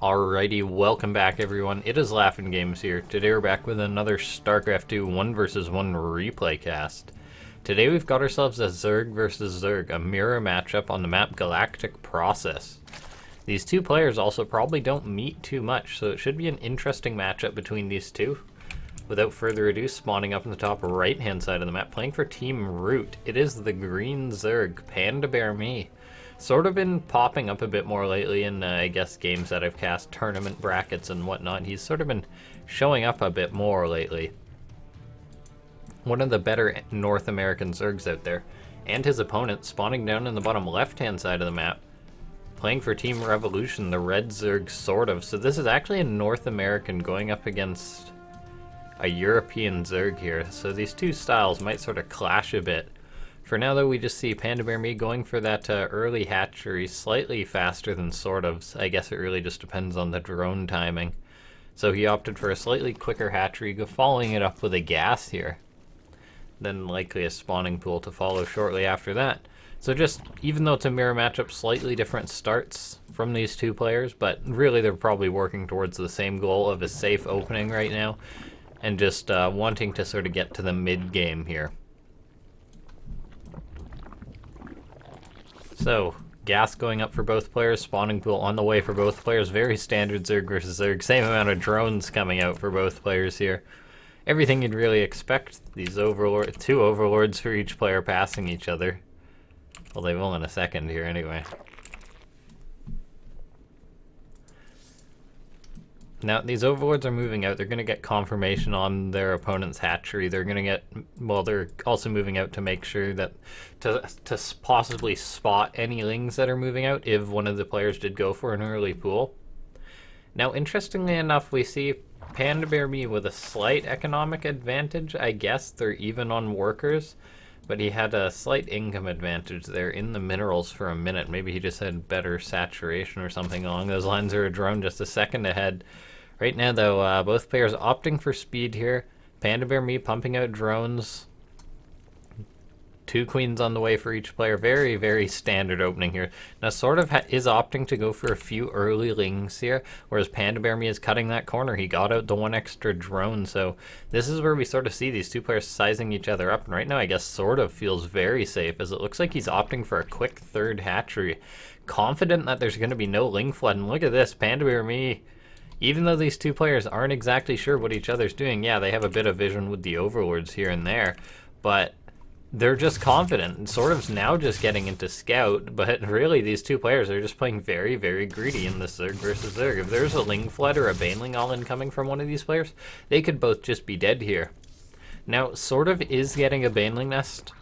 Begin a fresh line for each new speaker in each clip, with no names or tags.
Alrighty, welcome back everyone. It is LaughNgamez here. Today we're back with another Starcraft 2 1 vs 1 replay cast. Today we've got ourselves a Zerg vs Zerg, a mirror matchup on the map Galactic Process. These two players also probably don't meet too much, so it should be an interesting matchup between these two. Without further ado, spawning up in the top right hand side of the map, playing for Team Root, it is the green Zerg, PandaBearMe. Sort of been popping up a bit more lately in, I guess, games that I've cast, tournament brackets and whatnot. He's sort of been showing up a bit more lately. One of the better North American Zergs out there. And his opponent spawning down in the bottom left-hand side of the map, playing for Team Revolution, the red Zerg, SortOf. So this is actually a North American going up against a European Zerg here. So these two styles might sort of clash a bit. For now, though, we just see PandaBearMe going for that early hatchery slightly faster than SortOf's. I guess it really just depends on the drone timing. So he opted for a slightly quicker hatchery, following it up with a gas here. Then likely a spawning pool to follow shortly after that. So just, even though it's a mirror matchup, slightly different starts from these two players, but really they're probably working towards the same goal of a safe opening right now, and just wanting to sort of get to the mid-game here. So, gas going up for both players, spawning pool on the way for both players. Very standard Zerg versus Zerg. Same amount of drones coming out for both players here. Everything you'd really expect. These two overlords for each player passing each other. Well, they will in a second here anyway. Now, these overlords are moving out. They're going to get confirmation on their opponent's hatchery. They're going to get, well, they're also moving out to make sure that, to possibly spot any lings that are moving out if one of the players did go for an early pool. Now, interestingly enough, we see PandaBearMe with a slight economic advantage. I guess they're even on workers, but he had a slight income advantage there in the minerals for a minute. Maybe he just had better saturation or something along those lines, or a drone just a second ahead. Right now, though, both players opting for speed here. PandaBearMe pumping out drones. Two queens on the way for each player. Very, very standard opening here. Now, SortOf is opting to go for a few early lings here, whereas PandaBearMe is cutting that corner. He got out the one extra drone, so this is where we sort of see these two players sizing each other up. And right now, I guess SortOf feels very safe, as it looks like he's opting for a quick third hatchery. Confident that there's going to be no ling flood. And look at this, PandaBearMe. Even though these two players aren't exactly sure what each other's doing, yeah, they have a bit of vision with the overlords here and there, but they're just confident. And SortOf's now just getting into scout, but really these two players are just playing very, very greedy in this Zerg versus Zerg. If there's a ling flood or a baneling all incoming from one of these players, they could both just be dead here. Now, SortOf is getting a baneling nest,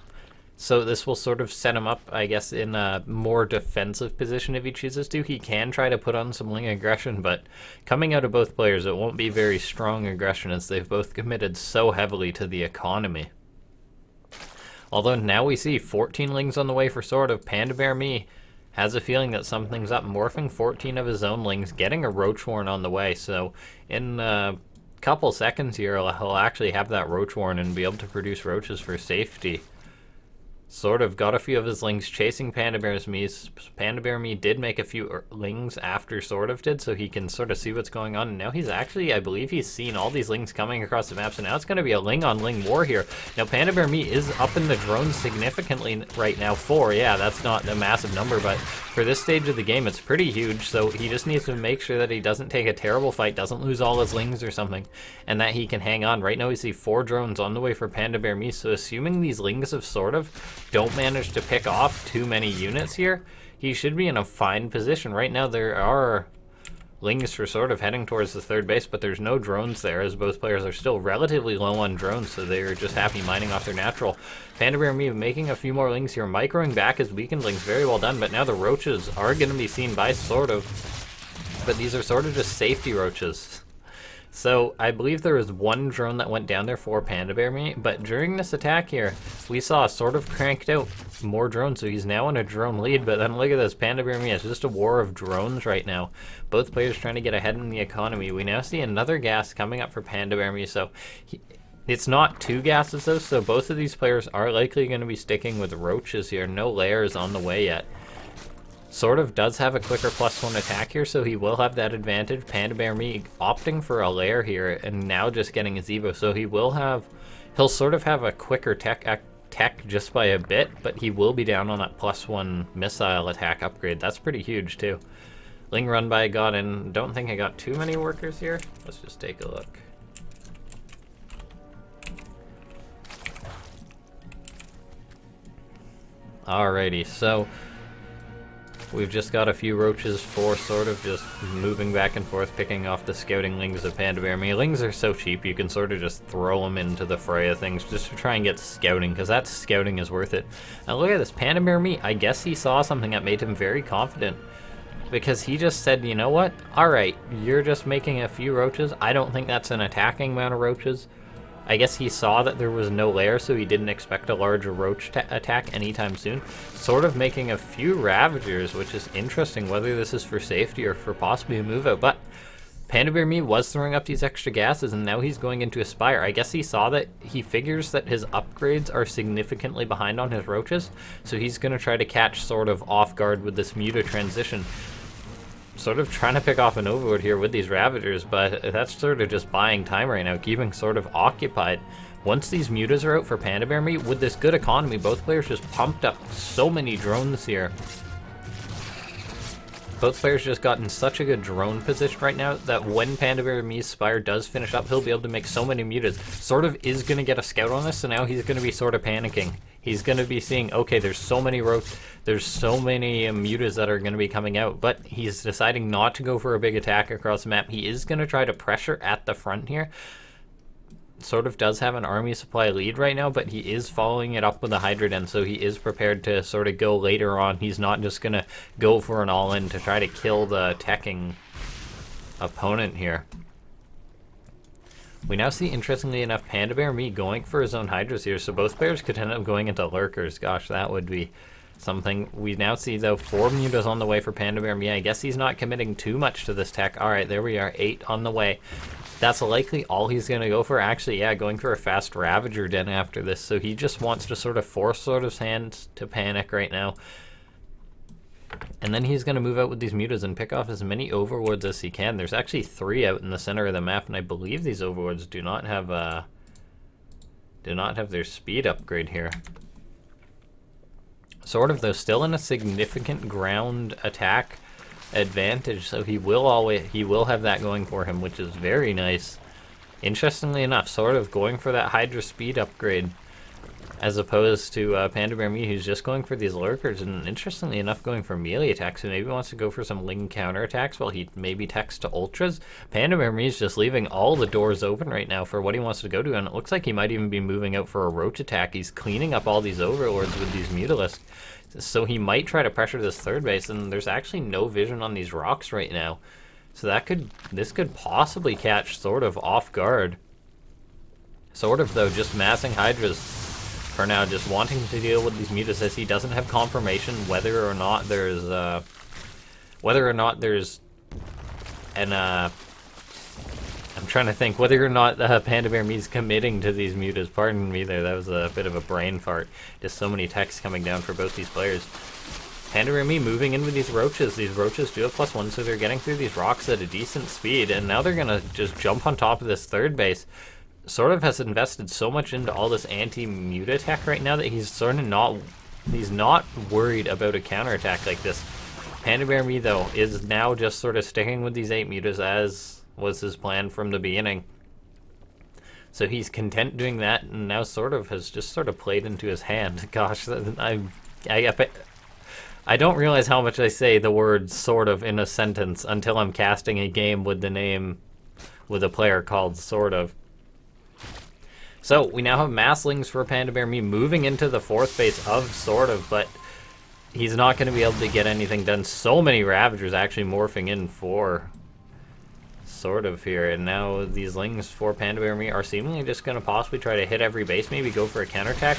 so this will sort of set him up, I guess, in a more defensive position if he chooses to. He can try to put on some ling aggression, but coming out of both players, it won't be very strong aggression, as they've both committed so heavily to the economy. Although now we see 14 lings on the way for SortOf. PandaBearMe has a feeling that something's up, morphing 14 of his own lings, getting a roach warren on the way. So in a couple seconds here, he'll actually have that roach warren and be able to produce roaches for safety. SortOf got a few of his lings chasing PandaBearMe. PandaBearMe did make a few lings after SortOf did, so he can sort of see what's going on. And now he's actually, I believe he's seen all these lings coming across the map, so now it's going to be a ling-on-ling war here. Now, PandaBearMe is up in the drones significantly right now. 4, yeah, that's not a massive number, but for this stage of the game, it's pretty huge, so he just needs to make sure that he doesn't take a terrible fight, doesn't lose all his lings or something, and that he can hang on. Right now, we see 4 drones on the way for PandaBearMe, so assuming these lings of SortOf don't manage to pick off too many units here, he should be in a fine position. Right now there are lings for SortOf heading towards the third base, but there's no drones there, as both players are still relatively low on drones, so they're just happy mining off their natural. PandaBearMe making a few more lings here, microing back his weakened lings, very well done, but now the roaches are going to be seen by SortOf, but these are sort of just safety roaches. So I believe there was one drone that went down there for PandaBearMe, but during this attack here, we saw SortOf cranked out more drones, so he's now in a drone lead. But then look at this, PandaBearMe is just a war of drones right now. Both players trying to get ahead in the economy. We now see another gas coming up for PandaBearMe, so it's not 2 gases though, so both of these players are likely going to be sticking with roaches here. No layers on the way yet. SortOf does have a quicker +1 attack here, so he will have that advantage. PandaBearMe opting for a lair here and now just getting his Evo, so he'll sort of have a quicker tech just by a bit, but he will be down on that +1 missile attack upgrade. That's pretty huge too. Ling run by got in. Don't think I got too many workers here. Let's just take a look. Alrighty, so we've just got a few roaches for SortOf just moving back and forth, picking off the scouting lings of PandaBearMe. Lings are so cheap, you can sort of just throw them into the fray of things just to try and get scouting, because that scouting is worth it. Now look at this, PandaBearMe, I guess he saw something that made him very confident, because he just said, you know what, alright, you're just making a few roaches, I don't think that's an attacking amount of roaches. I guess he saw that there was no lair, so he didn't expect a larger roach attack anytime soon. SortOf making a few Ravagers, which is interesting, whether this is for safety or for possibly a move out. But PandaBearMe was throwing up these extra gases, and now he's going into Aspire. I guess he saw that, he figures that his upgrades are significantly behind on his roaches, so he's going to try to catch SortOf off guard with this Muta transition. Sort of trying to pick off an Overlord here with these Ravagers, but that's sort of just buying time right now, keeping SortOf occupied. Once these Mutas are out for PandaBearMe, with this good economy, both players just pumped up so many drones here. Both players just got in such a good drone position right now that when PandaBearMe's Spire does finish up, he'll be able to make so many Mutas. SortOf is going to get a scout on this, so now he's going to be sort of panicking. He's going to be seeing, okay, there's so many mutas that are going to be coming out, but he's deciding not to go for a big attack across the map. He is going to try to pressure at the front here. SortOf does have an army supply lead right now, but he is following it up with a Hydra Den, so he is prepared to sort of go later on. He's not just going to go for an all-in to try to kill the teching opponent here. We now see, interestingly enough, PandaBearMe going for his own Hydras here, so both players could end up going into Lurkers. Gosh, that would be something. We now see, though, 4 Mutas on the way for PandaBearMe. I guess he's not committing too much to this tech. Alright, there we are, 8 on the way. That's likely all he's going to go for. Actually, yeah, going for a fast Ravager Den after this, so he just wants to sort of force SortOf's hand to panic right now. And then he's going to move out with these Mutas and pick off as many Overlords as he can. There's actually 3 out in the center of the map, and I believe these Overlords do not have their speed upgrade here. SortOf, though, still in a significant ground attack advantage, so he will have that going for him, which is very nice. Interestingly enough, SortOf going for that Hydra speed upgrade, as opposed to PandaBearMe, who's just going for these Lurkers, and interestingly enough going for melee attacks, so maybe wants to go for some Ling counterattacks while he maybe techs to Ultras. PandaBearMe is just leaving all the doors open right now for what he wants to go to, and it looks like he might even be moving out for a Roach attack. He's cleaning up all these Overlords with these Mutalisks, so he might try to pressure this third base, and there's actually no vision on these rocks right now. So this could possibly catch SortOf off guard. SortOf, though, just massing Hydras for now, just wanting to deal with these Mutas, as he doesn't have confirmation whether or not there's an I'm trying to think whether or not PandaBearMe is committing to these Mutas. Pardon me there, that was a bit of a brain fart. Just so many texts coming down for both these players. PandaBearMe moving in with these Roaches. These Roaches do have +1, so they're getting through these rocks at a decent speed, and now they're going to just jump on top of this third base. SortOf has invested so much into all this anti-Muta tech right now that he's sort of not worried about a counterattack like this. PandaBearMe, though, is now just sort of sticking with these 8 Mutas, as was his plan from the beginning. So he's content doing that, and now SortOf has just sort of played into his hand. Gosh, I don't realize how much I say the word SortOf in a sentence until I'm casting a game with a player called SortOf. So we now have Masslings for PandaBearMe moving into the 4th base of SortOf, but he's not going to be able to get anything done. So many Ravagers actually morphing in for SortOf here, and now these Lings for PandaBearMe are seemingly just going to possibly try to hit every base, maybe go for a counterattack.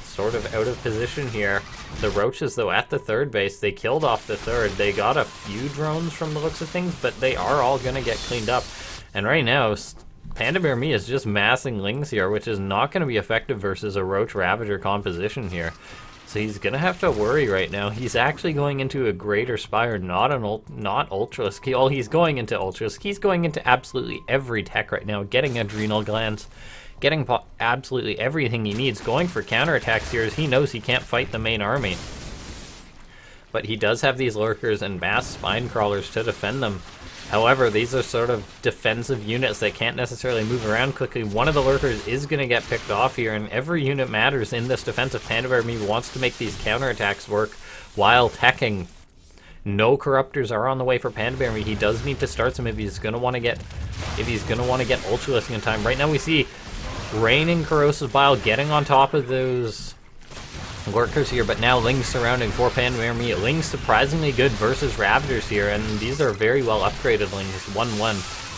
SortOf out of position here. The Roaches, though, at the 3rd base, they killed off the 3rd. They got a few drones from the looks of things, but they are all going to get cleaned up. And right now, PandaBearMe is just massing Lings here, which is not going to be effective versus a Roach Ravager composition here. So he's gonna have to worry right now. He's actually going into a Greater Spire, not Ultralisk. Oh, he's going into Ultralisk. He's going into absolutely every tech right now, getting Adrenal Glands, getting absolutely everything he needs, going for counterattacks here as he knows he can't fight the main army. But he does have these Lurkers and mass Spine Crawlers to defend them. However, these are sort of defensive units that can't necessarily move around quickly. One of the Lurkers is going to get picked off here, and every unit matters in this defensive. PandaBearMe wants to make these counterattacks work while teching. No Corruptors are on the way for PandaBearMe. He does need to start some if he's going to want to get Ultralisking in time. Right now we see Raining Corrosive Bile getting on top of those Lurkers here, but now Ling's surrounding for PandaBearMe. Ling's surprisingly good versus Ravagers here, and these are very well upgraded Lings, 1-1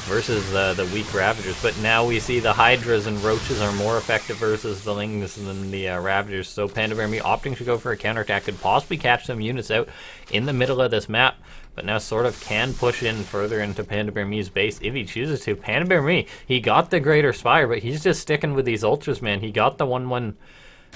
versus the weak Ravagers. But now we see the Hydras and Roaches are more effective versus the Lings than the Ravagers, so PandaBearMe opting to go for a counterattack could possibly catch some units out in the middle of this map, but now SortOf can push in further into PandaBearMe's base if he chooses to. PandaBearMe, he got the Greater Spire, but he's just sticking with these Ultras, man. He got the 1-1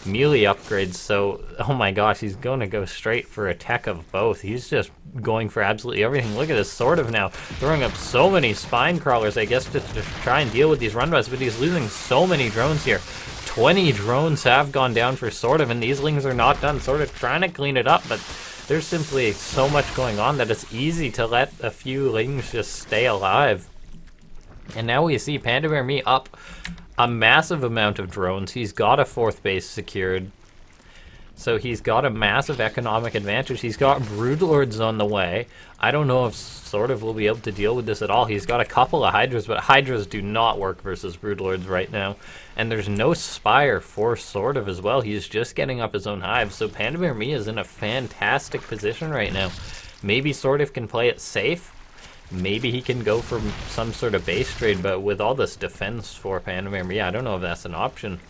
melee upgrades, so oh my gosh, he's going to go straight for a tech of both. He's just going for absolutely everything. Look at this SortOf now throwing up so many Spine Crawlers, I guess, to try and deal with these run-bys, but he's losing so many drones here. 20 drones have gone down for SortOf, and these Lings are not done. SortOf trying to clean it up, but there's simply so much going on that it's easy to let a few Lings just stay alive. And now we see PandaBearMe up a massive amount of drones. He's got a 4th base secured, so he's got a massive economic advantage. He's got Broodlords on the way. I don't know if SortOf will be able to deal with this at all. He's got a couple of Hydras, but Hydras do not work versus Broodlords right now. And there's no Spire for SortOf as well. He's just getting up his own hive, so PandaBearMe is in a fantastic position right now. Maybe SortOf can play it safe. Maybe he can go for some sort of base trade, but with all this defense for PandaBearMe, I don't know if that's an option.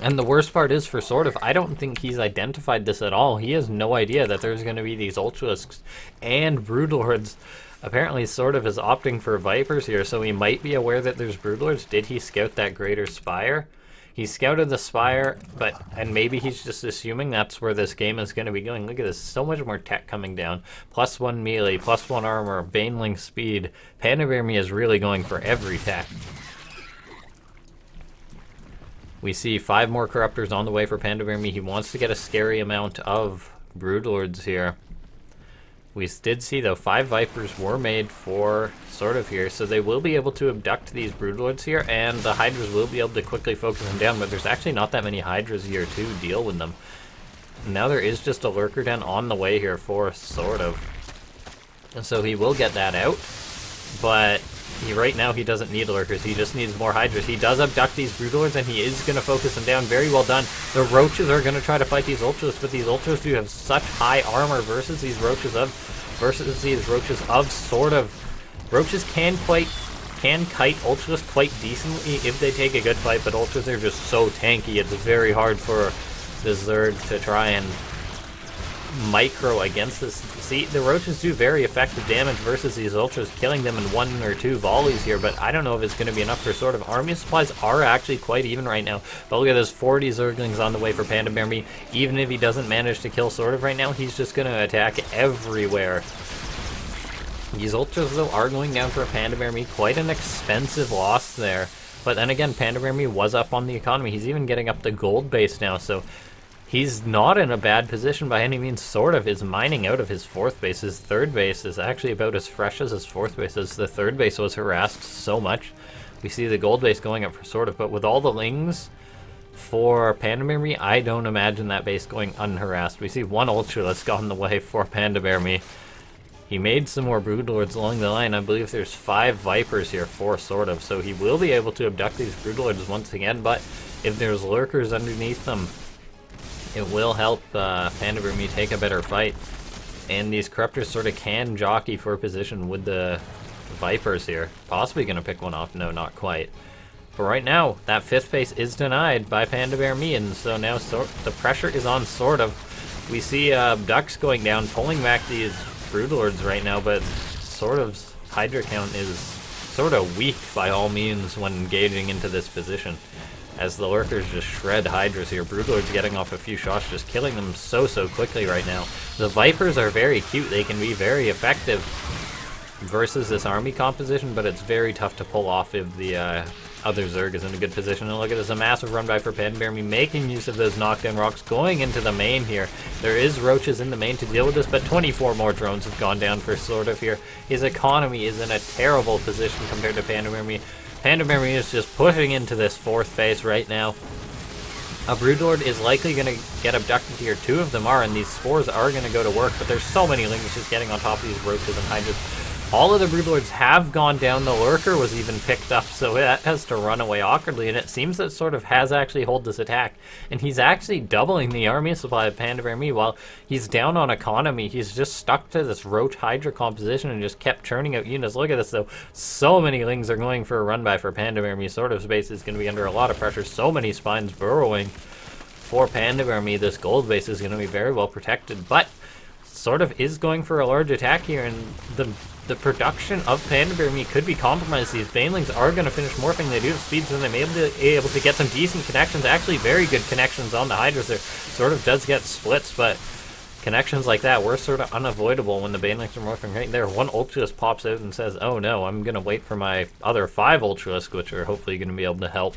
And the worst part is for SortOf, I don't think he's identified this at all. He has no idea that there's going to be these Ultralisks and Broodlords. Apparently SortOf is opting for Vipers here, so he might be aware that there's Broodlords. Did he scout that Greater Spire? He scouted the Spire, and maybe he's just assuming that's where this game is going to be going. Look at this, so much more tech coming down. +1 melee, +1 armor, Baneling speed. PandaBearMe is really going for every tech. We see 5 more Corruptors on the way for PandaBearMe. He wants to get a scary amount of Broodlords here. We did see, though, 5 Vipers were made for SortOf here, so they will be able to abduct these Broodlords here, and the Hydras will be able to quickly focus them down, but there's actually not that many Hydras here to deal with them. Now there is just a Lurker Den on the way here for SortOf, and so he will get that out, but right now he doesn't need Lurkers, he just needs more Hydras. He does abduct these Broodlords, and he is going to focus them down. Very well done. The Roaches are going to try to fight these Ultras, but these Ultras do have such high armor versus these Roaches of SortOf. Roaches can kite Ultras quite decently if they take a good fight, but Ultras are just so tanky, it's very hard for the Zerg to try and micro against this. See, the Roaches do very effective damage versus these Ultras, killing them in 1 or 2 volleys here, but I don't know if it's going to be enough for SortOf. Army supplies are actually quite even right now, but look at this, 40 Zerglings on the way for PandaBearMe. Even if he doesn't manage to kill SortOf right now, he's just going to attack everywhere. These Ultras, though, are going down for PandaBearMe. Quite an expensive loss there, but then again, PandaBearMe was up on the economy. He's even getting up the gold base now, so he's not in a bad position by any means. SortOf is mining out of his 4th base. His 3rd base is actually about as fresh as his 4th base is. The 3rd base was harassed so much. We see the gold base going up for SortOf, but with all the Lings for PandaBearMe, I don't imagine that base going unharassed. We see 1 Ultralisk on the way for PandaBearMe. He made some more Broodlords along the line. I believe there's 5 Vipers here for SortOf, so he will be able to abduct these Broodlords once again, but if there's Lurkers underneath them, it will help PandaBearMe take a better fight. And these Corruptors sort of can jockey for position with the Vipers here. Possibly going to pick one off. No, not quite. But right now, that 5th base is denied by PandaBearMe, and so now the pressure is on SortOf. We see Ducks going down, pulling back these Broodlords right now, but SortOf's Hydra count is sort of weak by all means when engaging into this position. as the lurkers just shred hydras here. Broodlord's getting off a few shots, just killing them so quickly right now. The Vipers are very cute. They can be very effective versus this army composition, but it's very tough to pull off if the other Zerg is in a good position. And look at this, a massive run by for PandaBearMe, making use of those knockdown rocks, going into the main here. There is roaches in the main to deal with this, but 24 more drones have gone down for SortOf here. His economy is in a terrible position compared to PandaBearMe. PandaBearMe is just pushing into this 4th phase right now. A Broodlord is likely going to get abducted here. 2 of them are, and these spores are going to go to work, but there's so many lings just getting on top of these roaches and hydras. All of the Broodlords have gone down. The Lurker was even picked up, so that has to run away awkwardly, and it seems that SortOf has actually held this attack. And he's actually doubling the army supply of PandaBearMe while he's down on economy. He's just stuck to this Roach Hydra composition and just kept churning out units. Look at this, though. So many lings are going for a run by for PandaBearMe. SortOf's base is going to be under a lot of pressure. So many spines burrowing for PandaBearMe. This gold base is going to be very well protected, but SortOf is going for a large attack here, and the production of PandaBearMe could be compromised. These Banelings are going to finish morphing. They do have speed, so they may be able to get some decent connections. Actually, very good connections on the Hydras there. SortOf does get splits, but connections like that were sort of unavoidable when the Banelings are morphing right there. One Ultralisk pops out and says, oh no, I'm going to wait for my other 5 Ultralisk, which are hopefully going to be able to help.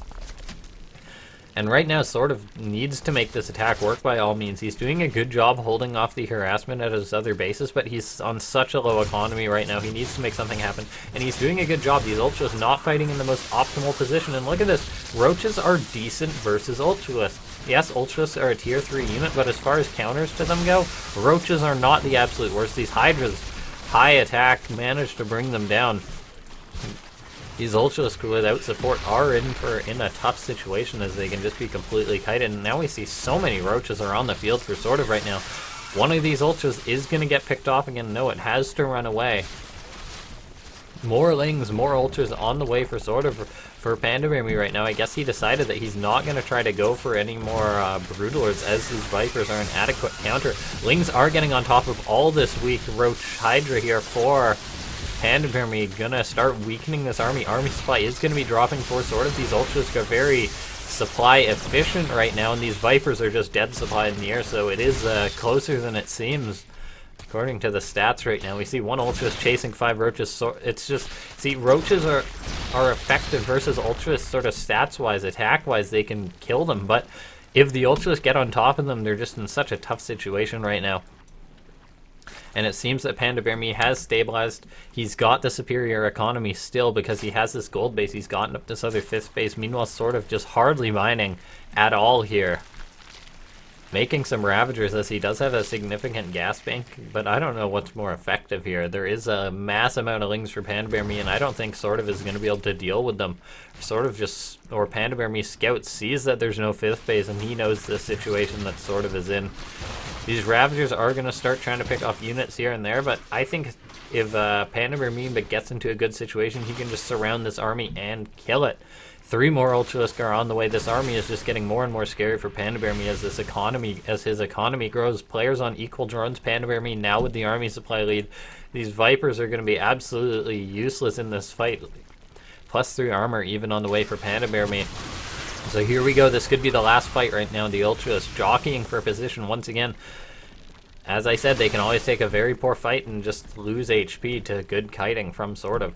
And right now, SortOf needs to make this attack work by all means. He's doing a good job holding off the harassment at his other bases, but he's on such a low economy right now. He needs to make something happen, and he's doing a good job. These Ultras not fighting in the most optimal position, and look at this. Roaches are decent versus Ultralisk. Yes, Ultralisk are a tier 3 unit, but as far as counters to them go, Roaches are not the absolute worst. These Hydras, high attack, managed to bring them down. These Ultralisk without support are in a tough situation, as they can just be completely kited. And now we see so many Roaches are on the field for SortOf right now. One of these Ultras is going to get picked off again. No, it has to run away. More Lings, more Ultras on the way for SortOf for PandaBearMe right now. I guess he decided that he's not going to try to go for any more Broodlords, as his Vipers are an adequate counter. Lings are getting on top of all this weak Roach Hydra here for PandaBearMe. Gonna start weakening this army. Army supply is gonna be dropping for SortOf. These Ultras are very supply efficient right now, and these Vipers are just dead supply in the air, so it is closer than it seems according to the stats right now. We see one Ultras chasing 5 Roaches. So it's just, see, Roaches are effective versus Ultras sort of stats wise, attack wise. They can kill them, but if the Ultras get on top of them, they're just in such a tough situation right now. And it seems that PandaBearMe has stabilized. He's got the superior economy still because he has this gold base. He's gotten up this other 5th base. Meanwhile, SortOf just hardly mining at all here. Making some Ravagers, as he does have a significant gas bank, but I don't know what's more effective here. There is a mass amount of Lings for PandaBearMe, and I don't think SortOf is going to be able to deal with them. PandaBearMe Scout sees that there's no 5th base, and he knows the situation that SortOf is in. These Ravagers are going to start trying to pick off units here and there, but I think if PandaBearMe gets into a good situation, he can just surround this army and kill it. 3 more Ultralisk are on the way. This army is just getting more and more scary for PandaBearMe as his economy grows. Players on equal drones. PandaBearMe now with the army supply lead. These Vipers are going to be absolutely useless in this fight. +3 armor even on the way for PandaBearMe. So here we go. This could be the last fight right now. The Ultras jockeying for position once again. As I said, they can always take a very poor fight and just lose HP to good kiting from SortOf.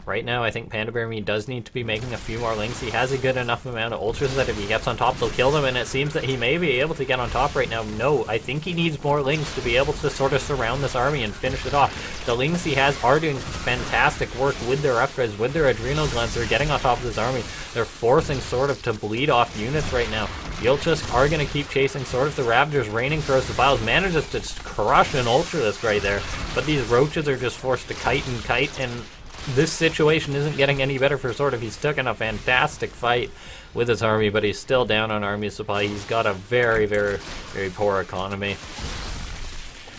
Right now, I think PandaBearMe does need to be making a few more Lings. He has a good enough amount of Ultras that if he gets on top, they'll kill them, and it seems that he may be able to get on top right now. No, I think he needs more Lings to be able to sort of surround this army and finish it off. The Lings he has are doing fantastic work with their upgrades, with their Adrenal Glands. They're getting on top of this army. They're forcing SortOf to bleed off units right now. The Ultralisk are going to keep chasing SortOf. The Ravagers raining throws the piles, manages to crush an Ultralisk right there, but these Roaches are just forced to kite, and this situation isn't getting any better for SortOf. He's taken a fantastic fight with his army, but he's still down on army supply. He's got a very, very, very poor economy.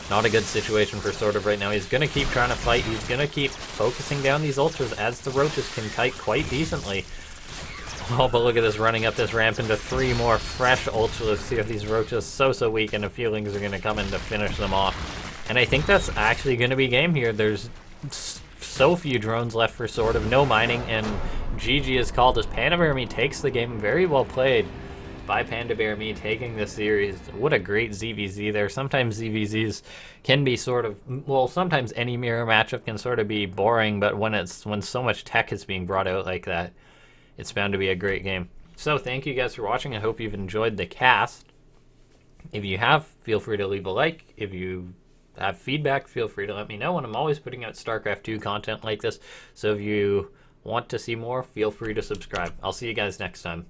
Not a good situation for SortOf right now. He's going to keep trying to fight. He's going to keep focusing down these Ultras as the Roaches can kite quite decently. Oh, but look at this, running up this ramp into 3 more fresh Ultralisks here. These Roaches so weak, and the feelings are going to come in to finish them off. And I think that's actually going to be game here. There's so few drones left for SortOf, no mining, and GG is called as PandaBearMe takes the game. Very well played by PandaBearMe taking this series. What a great ZvZ there. Sometimes ZvZs can be sort of, well, sometimes any mirror matchup can sort of be boring, but when so much tech is being brought out like that, it's bound to be a great game. So thank you guys for watching. I hope you've enjoyed the cast. If you have, feel free to leave a like. If you have feedback, feel free to let me know. And I'm always putting out StarCraft 2 content like this. So if you want to see more, feel free to subscribe. I'll see you guys next time.